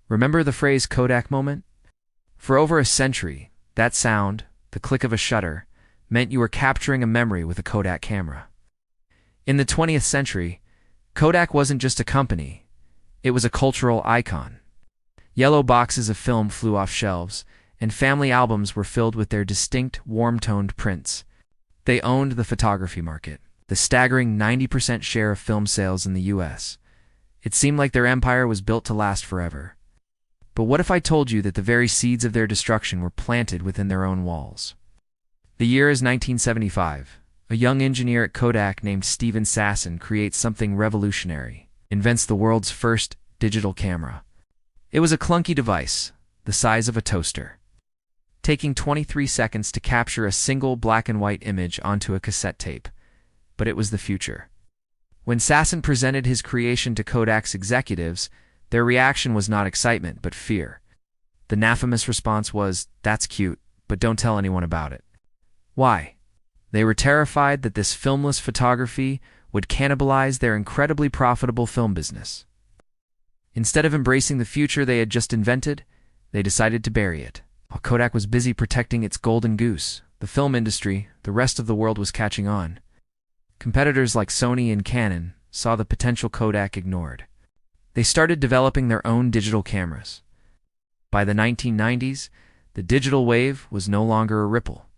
Remember the phrase Kodak Moment? For over a century, that sound, the click of a shutter, meant you were capturing a memory with a Kodak camera. In the 20th century, Kodak wasn't just a company, it was a cultural icon. Yellow boxes of film flew off shelves, and family albums were filled with their distinct, warm-toned prints. They owned the photography market, the staggering 90% share of film sales in the US. It seemed like their empire was built to last forever. But what if I told you that the very seeds of their destruction were planted within their own walls? The year is 1975. A young engineer at Kodak named Steven Sasson creates something revolutionary, invents the world's first digital camera. It was a clunky device, the size of a toaster, taking 23 seconds to capture a single black and white image onto a cassette tape. But it was the future. When Sasson presented his creation to Kodak's executives, their reaction was not excitement, but fear. The infamous response was, "That's cute, but don't tell anyone about it." Why? They were terrified that this filmless photography would cannibalize their incredibly profitable film business. Instead of embracing the future they had just invented, they decided to bury it. While Kodak was busy protecting its golden goose, the film industry, the rest of the world was catching on. Competitors like Sony and Canon saw the potential Kodak ignored. They started developing their own digital cameras. By the 1990s, the digital wave was no longer a ripple.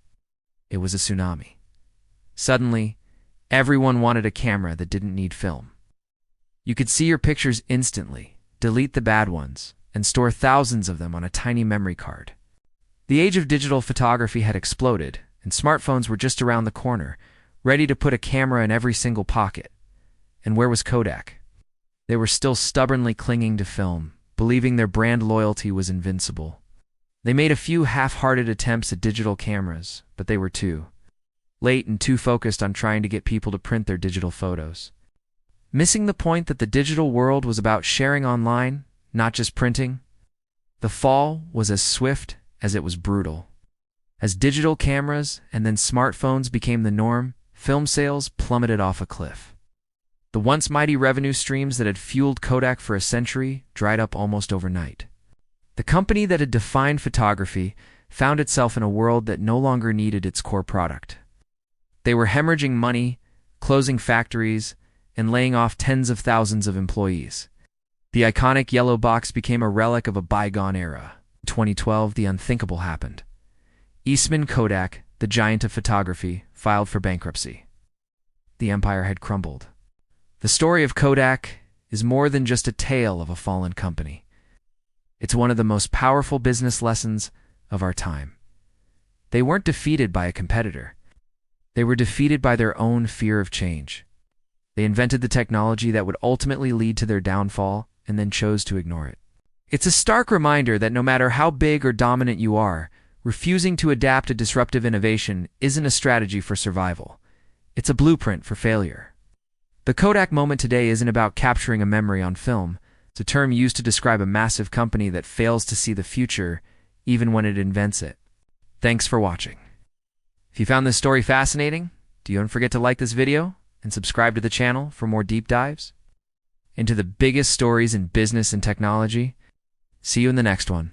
It was a tsunami. Suddenly, everyone wanted a camera that didn't need film. You could see your pictures instantly, delete the bad ones, and store thousands of them on a tiny memory card. The age of digital photography had exploded, and smartphones were just around the corner, ready to put a camera in every single pocket. And where was Kodak? They were still stubbornly clinging to film, believing their brand loyalty was invincible. They made a few half-hearted attempts at digital cameras, but they were too late and too focused on trying to get people to print their digital photos, missing the point that the digital world was about sharing online, not just printing. The fall was as swift as it was brutal. As digital cameras and then smartphones became the norm, film sales plummeted off a cliff. The once mighty revenue streams that had fueled Kodak for a century dried up almost overnight. The company that had defined photography found itself in a world that no longer needed its core product. They were hemorrhaging money, closing factories, and laying off tens of thousands of employees. The iconic yellow box became a relic of a bygone era. In 2012, the unthinkable happened. Eastman Kodak, the giant of photography, filed for bankruptcy. The empire had crumbled. The story of Kodak is more than just a tale of a fallen company. It's one of the most powerful business lessons of our time. They weren't defeated by a competitor. They were defeated by their own fear of change. They invented the technology that would ultimately lead to their downfall and then chose to ignore it. It's a stark reminder that no matter how big or dominant you are, refusing to adapt to disruptive innovation isn't a strategy for survival. It's a blueprint for failure. The Kodak moment today isn't about capturing a memory on film. It's a term used to describe a massive company that fails to see the future even when it invents it. Thanks for watching. If you found this story fascinating, don't forget to like this video and subscribe to the channel for more deep dives into the biggest stories in business and technology. See you in the next one.